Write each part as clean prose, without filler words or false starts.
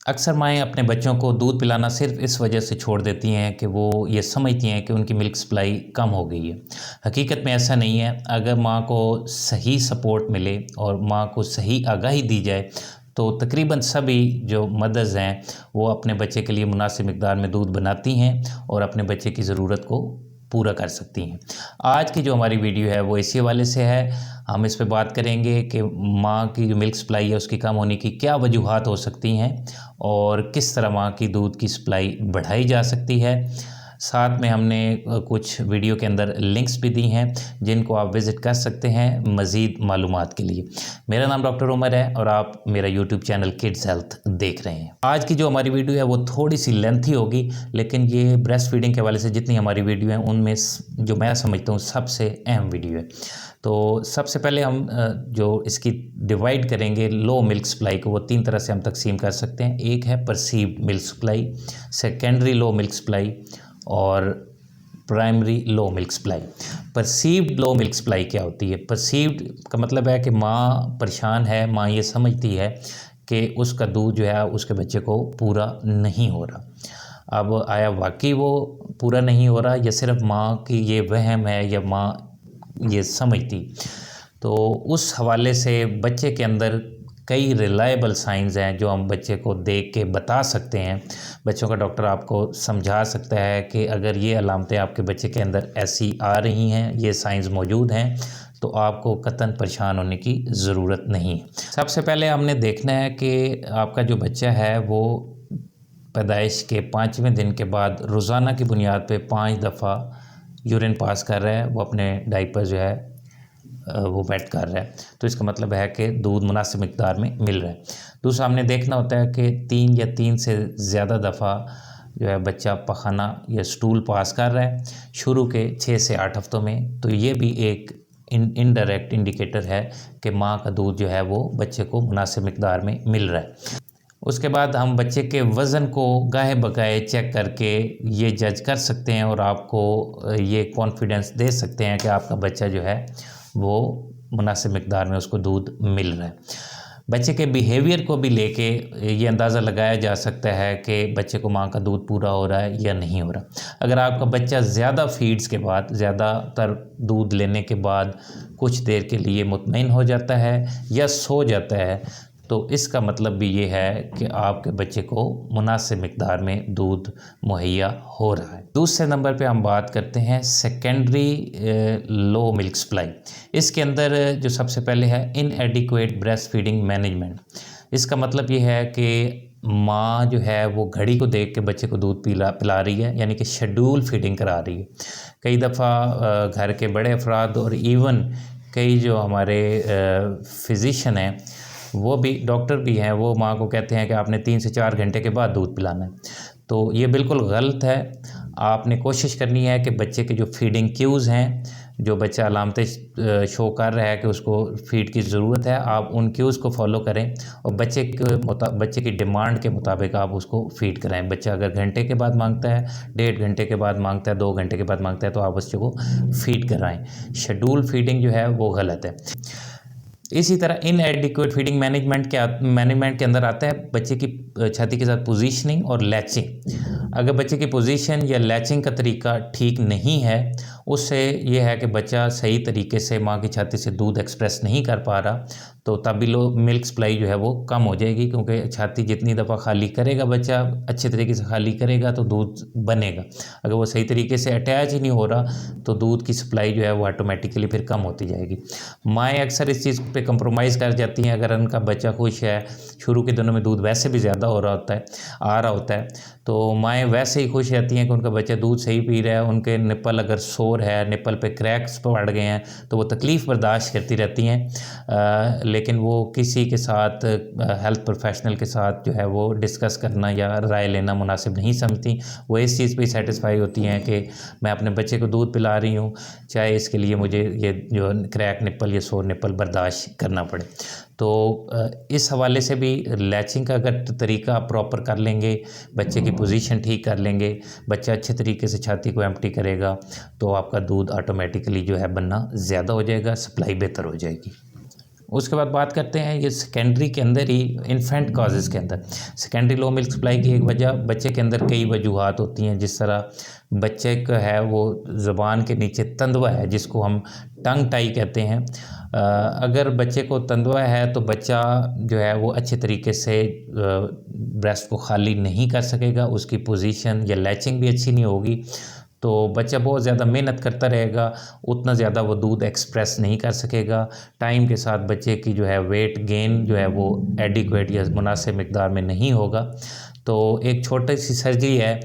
अक्सर माएँ अपने बच्चों को दूध पिलाना सिर्फ़ इस वजह से छोड़ देती हैं कि वो ये समझती हैं कि उनकी मिल्क सप्लाई कम हो गई है। हकीकत में ऐसा नहीं है। अगर माँ को सही सपोर्ट मिले और माँ को सही आगाही दी जाए, तो तकरीबन सभी जो मदर्स हैं, वो अपने बच्चे के लिए मुनासिब मिक़दार में दूध बनाती हैं और अपने बच्चे की ज़रूरत को पूरा कर सकती हैं। आज की जो हमारी वीडियो है वो इसी हवाले से है। हम इस पे बात करेंगे कि माँ की जो मिल्क सप्लाई है उसकी कम होने की क्या वजूहात हो सकती हैं और किस तरह माँ की दूध की सप्लाई बढ़ाई जा सकती है। साथ में हमने कुछ वीडियो के अंदर लिंक्स भी दी हैं जिनको आप विज़िट कर सकते हैं मज़ीद मालूमात के लिए। मेरा नाम डॉक्टर उमर है और आप मेरा यूट्यूब चैनल किड्स हेल्थ देख रहे हैं। आज की जो हमारी वीडियो है वो थोड़ी सी लेंथी होगी, लेकिन ये ब्रेस्ट फीडिंग के हवाले से जितनी हमारी वीडियो हैं उनमें जो मैं समझता हूँ सबसे अहम वीडियो है। तो सबसे पहले हम जो इसकी डिवाइड करेंगे लो मिल्क सप्लाई को, वो 3 तरह से हम तकसीम कर सकते हैं। एक है परसीव्ड मिल्क सप्लाई, सेकेंडरी लो मिल्क सप्लाई और प्राइमरी लो मिल्क सप्लाई। परसीव्ड लो मिल्क सप्लाई क्या होती है? परसीव्ड का मतलब है कि माँ परेशान है, माँ ये समझती है कि उसका दूध जो है उसके बच्चे को पूरा नहीं हो रहा। अब आया वाकई वो पूरा नहीं हो रहा या सिर्फ माँ की ये वहम है या माँ ये समझती? तो उस हवाले से बच्चे के अंदर कई रिलायबल साइंस हैं जो हम बच्चे को देख के बता सकते हैं। बच्चों का डॉक्टर आपको समझा सकता है कि अगर ये अलामतें आपके बच्चे के अंदर ऐसी आ रही हैं, ये साइंस मौजूद हैं, तो आपको कतई परेशान होने की ज़रूरत नहीं। सबसे पहले हमने देखना है कि आपका जो बच्चा है वो पैदाइश के 5वें दिन के बाद रोज़ाना की बुनियाद पे 5 दफ़ा यूरिन पास कर रहा है, वो अपने डायपर जो है वो वेट कर रहा है, तो इसका मतलब है कि दूध मुनासिब मिक़दार में मिल रहा है। दूसरा हमने देखना होता है कि 3 या 3 से ज़्यादा दफ़ा जो है बच्चा पखाना या स्टूल पास कर रहा है शुरू के 6 से 8 हफ्तों में, तो ये भी एक इनडायरेक्ट इंडिकेटर है कि माँ का दूध जो है वो बच्चे को मुनासिब मिक़दार में मिल रहा है। उसके बाद हम बच्चे के वज़न को गाहे बगाहे चेक करके ये जज कर सकते हैं और आपको ये कॉन्फिडेंस दे सकते हैं कि आपका बच्चा जो है वो मुनासिब मिक़दार में उसको दूध मिल रहा है। बच्चे के बिहेवियर को भी लेके ये अंदाज़ा लगाया जा सकता है कि बच्चे को माँ का दूध पूरा हो रहा है या नहीं हो रहा। अगर आपका बच्चा ज़्यादा फीड्स के बाद, ज़्यादातर दूध लेने के बाद कुछ देर के लिए मुतमईन हो जाता है या सो जाता है, तो इसका मतलब भी ये है कि आपके बच्चे को मुनासिब मिक़दार में दूध मुहैया हो रहा है। दूसरे नंबर पे हम बात करते हैं सेकेंडरी लो मिल्क सप्लाई। इसके अंदर जो सबसे पहले है इनएडिक्वेट ब्रेस्ट फीडिंग मैनेजमेंट। इसका मतलब ये है कि माँ जो है वो घड़ी को देख के बच्चे को दूध पिला रही है, यानी कि शेड्यूल फीडिंग करा रही है। कई दफ़ा घर के बड़े अफराद और इवन कई जो हमारे फिजिशियन हैं, वो भी डॉक्टर भी हैं, वो माँ को कहते हैं कि आपने 3 से 4 घंटे के बाद दूध पिलाना है। तो ये बिल्कुल गलत है। आपने कोशिश करनी है कि बच्चे के जो फीडिंग क्यूज़ हैं, जो बच्चा अलामतें शो कर रहा है कि उसको फ़ीड की ज़रूरत है, आप उन क्यूज़ को फॉलो करें और बच्चे की डिमांड के मुताबिक आप उसको फ़ीड कराएँ। बच्चा अगर घंटे के बाद मांगता है, 1.5 घंटे के बाद मांगता है, 2 घंटे के बाद मांगता है, तो आप बच्चे को फ़ीड कराएँ। शेड्यूल फीडिंग जो है वो गलत है। इसी तरह इनएडिक्वेट फीडिंग मैनेजमेंट के अंदर आता है बच्चे की छाती के साथ पोजीशनिंग और लैचिंग। अगर बच्चे की पोजीशन या लैचिंग का तरीका ठीक नहीं है, उससे ये है कि बच्चा सही तरीके से माँ की छाती से दूध एक्सप्रेस नहीं कर पा रहा, तो तब भी लो मिल्क सप्लाई जो है वो कम हो जाएगी, क्योंकि छाती जितनी दफ़ा खाली करेगा बच्चा, अच्छे तरीके से खाली करेगा तो दूध बनेगा। अगर वो सही तरीके से अटैच ही नहीं हो रहा तो दूध की सप्लाई जो है वो ऑटोमेटिकली फिर कम होती जाएगी। माएँ अक्सर इस चीज़ पे कंप्रोमाइज़ कर जाती हैं। अगर उनका बच्चा खुश है, शुरू के दिनों में दूध वैसे भी ज़्यादा आ रहा होता है, तो माएँ वैसे ही खुश रहती हैं कि उनका बच्चा दूध सही पी रहा है। उनके निप्पल अगर सोर है, निप्पल पे क्रैक्स पड़ गए हैं, तो वो तकलीफ़ बर्दाश्त करती रहती हैं, लेकिन वो किसी के साथ हेल्थ प्रोफेशनल के साथ जो है वो डिस्कस करना या राय लेना मुनासिब नहीं समझती। वो इस चीज़ पे सेटिस्फाई होती हैं कि मैं अपने बच्चे को दूध पिला रही हूँ, चाहे इसके लिए मुझे ये जो क्रैक निप्पल या सोर निप्पल बर्दाश्त करना पड़े। तो इस हवाले से भी लैचिंग का अगर तरीका आप प्रॉपर कर लेंगे, बच्चे की पोजीशन ठीक कर लेंगे, बच्चा अच्छे तरीके से छाती को एम्प्टी करेगा, तो आपका दूध ऑटोमेटिकली जो है बनना ज़्यादा हो जाएगा, सप्लाई बेहतर हो जाएगी। उसके बाद बात करते हैं ये सेकेंडरी के अंदर ही इन्फेंट काजेज़ के अंदर। सेकेंडरी लो मिल्क सप्लाई की एक वजह बच्चे के अंदर कई वजूहात होती हैं, जिस तरह बच्चे का है वो ज़ुबान के नीचे तंदवा है जिसको हम टंग टाई कहते हैं। अगर बच्चे को तंदवा है तो बच्चा जो है वो अच्छे तरीके से ब्रेस्ट को खाली नहीं कर सकेगा, उसकी पोजीशन या लैचिंग भी अच्छी नहीं होगी, तो बच्चा बहुत ज़्यादा मेहनत करता रहेगा, उतना ज़्यादा वो दूध एक्सप्रेस नहीं कर सकेगा। टाइम के साथ बच्चे की जो है वेट गेन जो है वो एडिक्वेट या मुनासिब मिकदार में नहीं होगा। तो एक छोटी सी सर्जरी है,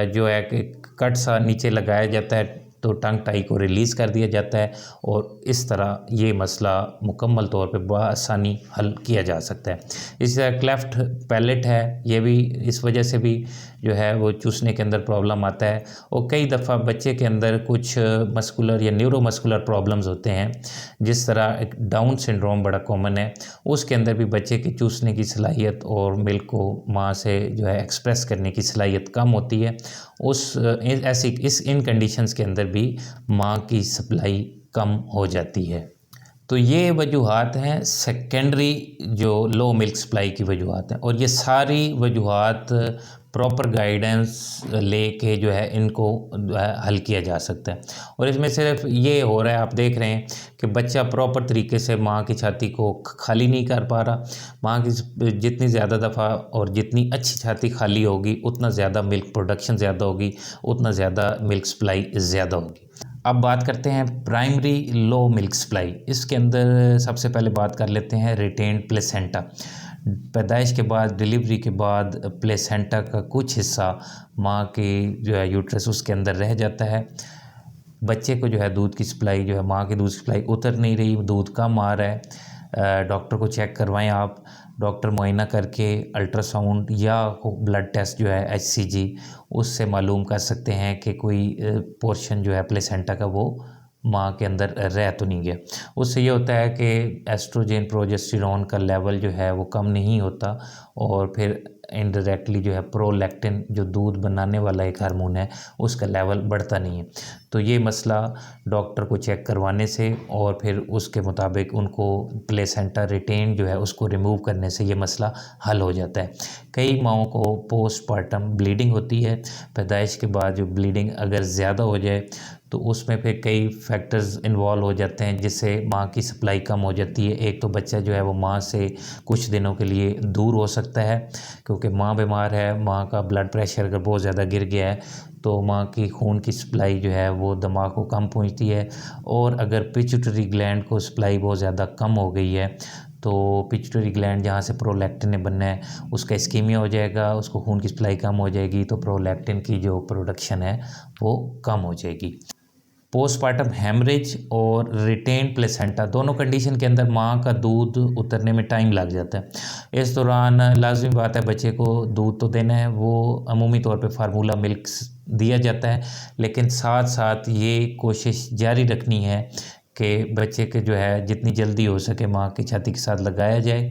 जो है कि कट सा नीचे लगाया जाता है, तो टंग टाई को रिलीज़ कर दिया जाता है और इस तरह ये मसला मुकम्मल तौर पे बआसानी हल किया जा सकता है। इसी तरह क्लेफ्ट पैलेट है, ये भी इस वजह से भी जो है वो चूसने के अंदर प्रॉब्लम आता है। और कई दफ़ा बच्चे के अंदर कुछ मस्कुलर या न्यूरोमस्कुलर प्रॉब्लम्स होते हैं, जिस तरह एक डाउन सिंड्रोम बड़ा कॉमन है, उसके अंदर भी बच्चे की चूसने की सलाहियत और मिल्क को माँ से जो है एक्सप्रेस करने की सलाहियत कम होती है। इन कंडीशंस के अंदर भी माँ की सप्लाई कम हो जाती है। तो ये वजूहात हैं सेकेंडरी जो लो मिल्क सप्लाई की वजूहात हैं, और ये सारी वजूहात प्रॉपर गाइडेंस लेके जो है इनको हल किया जा सकता है। और इसमें सिर्फ ये हो रहा है, आप देख रहे हैं कि बच्चा प्रॉपर तरीके से माँ की छाती को खाली नहीं कर पा रहा। माँ की जितनी ज़्यादा दफ़ा और जितनी अच्छी छाती खाली होगी उतना ज़्यादा मिल्क प्रोडक्शन ज़्यादा होगी, उतना ज़्यादा मिल्क सप्लाई ज़्यादा होगी। अब बात करते हैं प्राइमरी लो मिल्क सप्लाई। इसके अंदर सबसे पहले बात कर लेते हैं रिटेन्ड प्लेसेंटा। पैदाइश के बाद, डिलीवरी के बाद प्लेसेंटा का कुछ हिस्सा माँ के जो है यूट्रस उसके अंदर रह जाता है। बच्चे को जो है दूध की सप्लाई जो है माँ की दूध की सप्लाई उतर नहीं रही, दूध कम आ रहा है। डॉक्टर को चेक करवाएं आप। डॉक्टर मुआयना करके अल्ट्रासाउंड या ब्लड टेस्ट जो है HCG उससे मालूम कर सकते हैं कि कोई पोर्शन जो है प्लेसेंटा का वो माँ के अंदर रह तो नहीं गया। उससे ये होता है कि एस्ट्रोजन प्रोजेस्टेरॉन का लेवल जो है वो कम नहीं होता, और फिर इनडायरेक्टली जो है प्रोलैक्टिन जो दूध बनाने वाला एक हार्मोन है उसका लेवल बढ़ता नहीं है। तो ये मसला डॉक्टर को चेक करवाने से और फिर उसके मुताबिक उनको प्लेसेंटा रिटेन जो है उसको रिमूव करने से ये मसला हल हो जाता है। कई माओं को पोस्टपार्टम ब्लीडिंग होती है, पैदाइश के बाद जो ब्लीडिंग अगर ज़्यादा हो जाए तो उसमें फिर कई फैक्टर्स इन्वॉल्व हो जाते हैं जिससे माँ की सप्लाई कम हो जाती है। एक तो बच्चा जो है वो माँ से कुछ दिनों के लिए दूर हो सकता है, क्योंकि माँ बीमार है, माँ का ब्लड प्रेशर अगर बहुत ज़्यादा गिर गया है तो माँ की खून की सप्लाई जो है वो दिमाग को कम पहुँचती है। और अगर पिट्यूटरी ग्लैंड को सप्लाई बहुत ज़्यादा कम हो गई है तो पिट्यूटरी ग्लैंड जहाँ से प्रोलैक्टिन ने बनना है उसका इस्कीमिया हो जाएगा, उसको खून की सप्लाई कम हो जाएगी, तो प्रोलैक्टिन की जो प्रोडक्शन है वो कम हो जाएगी। पोस्टपार्टम हेमरेज और रिटेन प्लेसेंटा दोनों कंडीशन के अंदर माँ का दूध उतरने में टाइम लग जाता है। इस दौरान लाजमी बात है बच्चे को दूध तो देना है, वो अमूमी तौर पे फार्मूला मिल्क दिया जाता है, लेकिन साथ साथ ये कोशिश जारी रखनी है कि बच्चे के जो है जितनी जल्दी हो सके माँ की छाती के साथ लगाया जाए,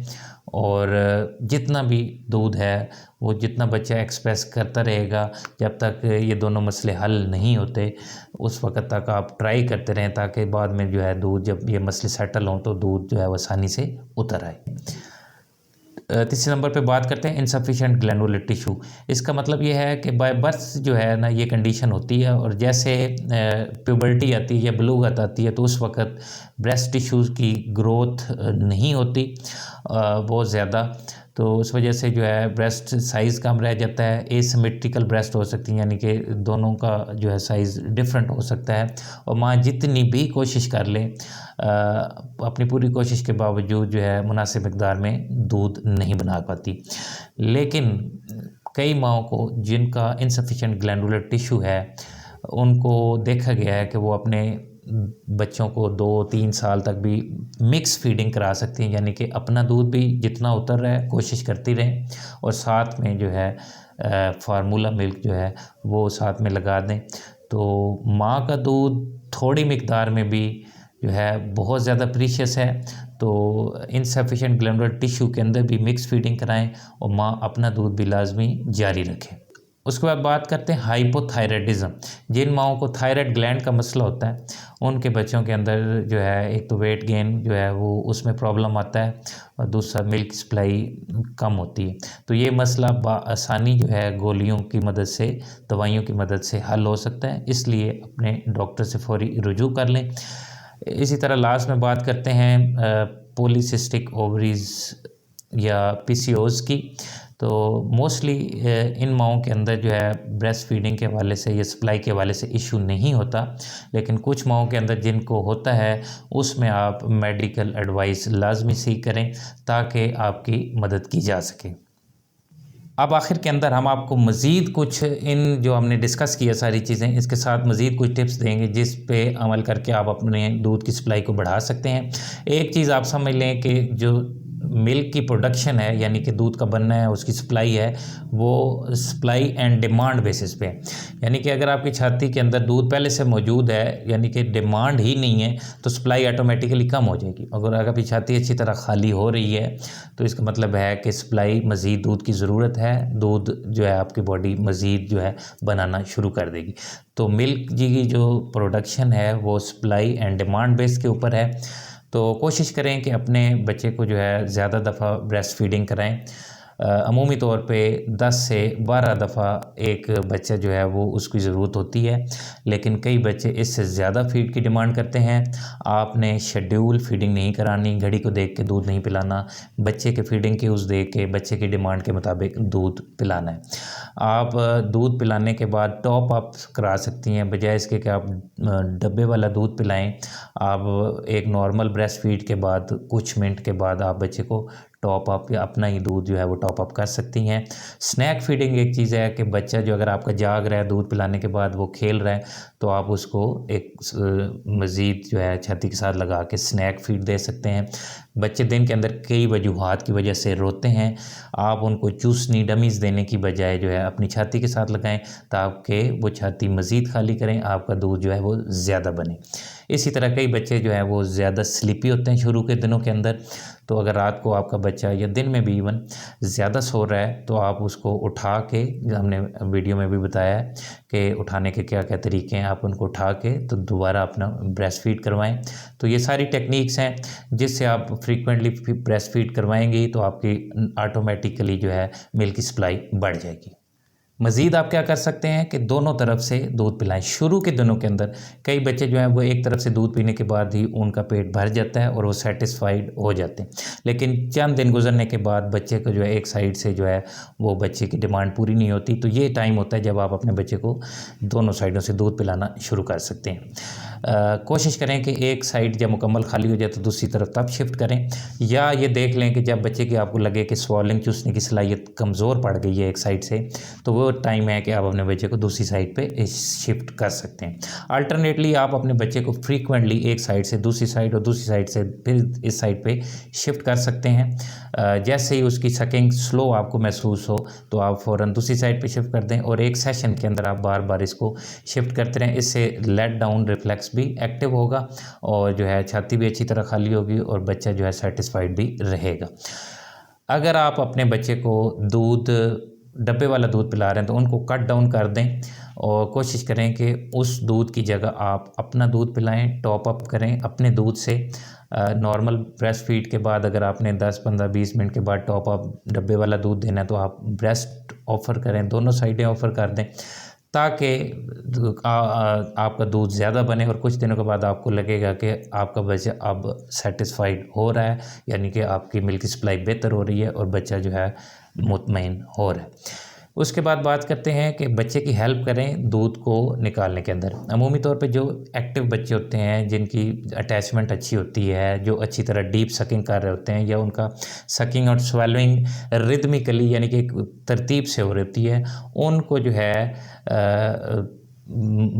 और जितना भी दूध है वो जितना बच्चा एक्सप्रेस करता रहेगा जब तक ये दोनों मसले हल नहीं होते उस वक्त तक आप ट्राई करते रहें, ताकि बाद में जो है दूध जब ये मसले सेटल हों तो दूध जो है वो आसानी से उतर आए। तीसरे नंबर पे बात करते हैं इनसफिशिएंट ग्लैंडुलर टिश्यू। इसका मतलब ये है कि बाय बर्थ जो है ना ये कंडीशन होती है, और जैसे प्यूबर्टी आती है या बलूगत आती है तो उस वक्त ब्रेस्ट टिश्यूज़ की ग्रोथ नहीं होती बहुत ज़्यादा, तो उस वजह से जो है ब्रेस्ट साइज़ कम रह जाता है। एसिमेट्रिकल ब्रेस्ट हो सकती हैं, यानी कि दोनों का जो है साइज़ डिफरेंट हो सकता है, और माँ जितनी भी कोशिश कर ले अपनी पूरी कोशिश के बावजूद जो है मुनासिब मिकदार में दूध नहीं बना पाती। लेकिन कई माँओं को जिनका इनसफिशिएंट ग्लैंडुलर टिश्यू है उनको देखा गया है कि वो अपने बच्चों को 2-3 साल तक भी मिक्स फीडिंग करा सकती हैं, यानी कि अपना दूध भी जितना उतर रहा है कोशिश करती रहें, और साथ में जो है फार्मूला मिल्क जो है वो साथ में लगा दें। तो माँ का दूध थोड़ी मिकदार में भी जो है बहुत ज़्यादा प्रीशियस है, तो इनसफिशिएंट ग्लैंडुलर टिश्यू के अंदर भी मिक्स फीडिंग कराएं और माँ अपना दूध भी लाजमी जारी रखें। उसके बाद बात करते हैं हाइपोथायराइडिज्म। जिन माओं को थायराइड ग्लैंड का मसला होता है उनके बच्चों के अंदर जो है एक तो वेट गेन जो है वो उसमें प्रॉब्लम आता है और दूसरा मिल्क सप्लाई कम होती है। तो ये मसला आसानी जो है गोलियों की मदद से, दवाइयों की मदद से हल हो सकता है, इसलिए अपने डॉक्टर से फौरी रुजू कर लें। इसी तरह लास्ट में बात करते हैं पॉलीसिस्टिक ओवरीज या पीसीओज की। तो मोस्टली इन माओं के अंदर जो है ब्रेस्ट फीडिंग के हवाले से या सप्लाई के हवाले से इशू नहीं होता, लेकिन कुछ माओं के अंदर जिनको होता है उसमें आप मेडिकल एडवाइस लाजमी सीख करें ताकि आपकी मदद की जा सके। अब आखिर के अंदर हम आपको मज़ीद कुछ इन जो हमने डिस्कस किया सारी चीज़ें, इसके साथ मज़ीद कुछ टिप्स देंगे जिस पे अमल करके आप अपने दूध की सप्लाई को बढ़ा सकते हैं। एक चीज़ आप समझ लें कि जो मिल्क की प्रोडक्शन है यानी कि दूध का बनना है, उसकी सप्लाई है, वो सप्लाई एंड डिमांड बेसिस पे है। यानी कि अगर आपकी छाती के अंदर दूध पहले से मौजूद है यानी कि डिमांड ही नहीं है तो सप्लाई ऑटोमेटिकली कम हो जाएगी। अगर आपकी छाती अच्छी तरह खाली हो रही है तो इसका मतलब है कि सप्लाई मज़ीद दूध की ज़रूरत है, दूध जो है आपकी बॉडी मज़ीद जो है बनाना शुरू कर देगी। तो मिल्क की जो प्रोडक्शन है वो सप्लाई एंड डिमांड बेस के ऊपर है। तो कोशिश करें कि अपने बच्चे को जो है ज़्यादा दफ़ा ब्रेस्ट फीडिंग कराएं। अमूमी तौर पे 10 से 12 दफ़ा एक बच्चा जो है वो उसकी ज़रूरत होती है, लेकिन कई बच्चे इससे ज़्यादा फीड की डिमांड करते हैं। आपने शेड्यूल फीडिंग नहीं करानी, घड़ी को देख के दूध नहीं पिलाना, बच्चे के फीडिंग के उस देख के बच्चे की डिमांड के मुताबिक दूध पिलाना है। आप दूध पिलाने के बाद टॉप अप करा सकती हैं, बजाय इसके कि आप डब्बे वाला दूध पिलाएं। आप एक नॉर्मल ब्रेस्ट फीड के बाद कुछ मिनट के बाद आप बच्चे को टॉप अप या अपना ही दूध जो है वो टॉप अप कर सकती हैं। स्नैक फीडिंग एक चीज़ है कि बच्चा जो अगर आपका जाग रहा है दूध पिलाने के बाद वो खेल रहा है तो आप उसको एक मज़ीद जो है छाती के साथ लगा के स्नैक फीड दे सकते हैं। बच्चे दिन के अंदर कई वजूहात की वजह से रोते हैं, आप उनको चूसनी डमीज़ देने की बजाय जो है अपनी छाती के साथ लगाएं ताकि वो छाती मज़ीद खाली करें, आपका दूध जो है वो ज़्यादा बने। इसी तरह कई बच्चे जो हैं वो ज़्यादा स्लीपी होते हैं शुरू के दिनों के अंदर, तो अगर रात को आपका बच्चा या दिन में भी इवन ज़्यादा सो रहा है तो आप उसको उठा के, हमने वीडियो में भी बताया है कि उठाने के क्या क्या तरीके हैं, आप उनको उठा के तो दोबारा अपना ब्रेस्ट फीड करवाएं। तो ये सारी टेक्निक्स हैं जिससे आप फ्रीक्वेंटली ब्रेस्ट फीड करवाएंगी तो आपकी ऑटोमेटिकली जो है मिल्क की सप्लाई बढ़ जाएगी। मज़ीद आप क्या कर सकते हैं कि दोनों तरफ से दूध पिलाएं। शुरू के दिनों के अंदर कई बच्चे जो हैं वो एक तरफ से दूध पीने के बाद ही उनका पेट भर जाता है और वो सेटिस्फाइड हो जाते हैं, लेकिन चंद दिन गुजरने के बाद बच्चे को जो है एक साइड से जो है वो बच्चे की डिमांड पूरी नहीं होती। तो ये टाइम होता है जब आप अपने बच्चे को दोनों साइडों से दूध पिलाना शुरू कर सकते हैं। कोशिश करें कि एक साइड जब मुकम्मल खाली हो जाए तो दूसरी तरफ तब शिफ्ट करें, या ये देख लें कि जब बच्चे की आपको लगे कि स्वॉलिंग चूसने की सलाहियत कमज़ोर पड़ गई है एक साइड से, तो वो टाइम है कि आप अपने बच्चे को दूसरी साइड पे शिफ्ट कर सकते हैं। अल्टरनेटली आप अपने बच्चे को फ्रीक्वेंटली एक साइड से दूसरी साइड और दूसरी साइड से फिर इस साइड पे शिफ्ट कर सकते हैं। जैसे ही उसकी सकिंग स्लो आपको महसूस हो तो आप फ़ौरन दूसरी साइड पे शिफ्ट कर दें और एक सेशन के अंदर आप बार बार इसको शिफ्ट करते रहें। इससे लेट डाउन रिफ्लेक्स भी एक्टिव होगा और जो है छाती भी अच्छी तरह खाली होगी और बच्चा जो है सेटिस्फाइड भी रहेगा। अगर आप अपने बच्चे को दूध डब्बे वाला दूध पिला रहे हैं तो उनको कट डाउन कर दें और कोशिश करें कि उस दूध की जगह आप अपना दूध पिलाएं, टॉप अप करें अपने दूध से। नॉर्मल ब्रेस्ट फीड के बाद अगर आपने 10, 15, 20 मिनट के बाद टॉप अप डब्बे वाला दूध देना है तो आप ब्रेस्ट ऑफ़र करें, दोनों साइडें ऑफ़र कर दें ताकि आपका दूध ज़्यादा बने और कुछ दिनों के बाद आपको लगेगा कि आपका बच्चा अब सेटिस्फाइड हो रहा है, यानी कि आपकी मिल्क सप्लाई बेहतर हो रही है और बच्चा जो है मुतमईन हो रहा है। उसके बाद बात करते हैं कि बच्चे की हेल्प करें दूध को निकालने के अंदर। अमूमी तौर पे जो एक्टिव बच्चे होते हैं, जिनकी अटैचमेंट अच्छी होती है, जो अच्छी तरह डीप सकिंग कर रहे होते हैं या उनका सकिंग और स्वेलोइंग रिदमिकली यानी कि एक तरतीब से हो रही होती है, उनको जो है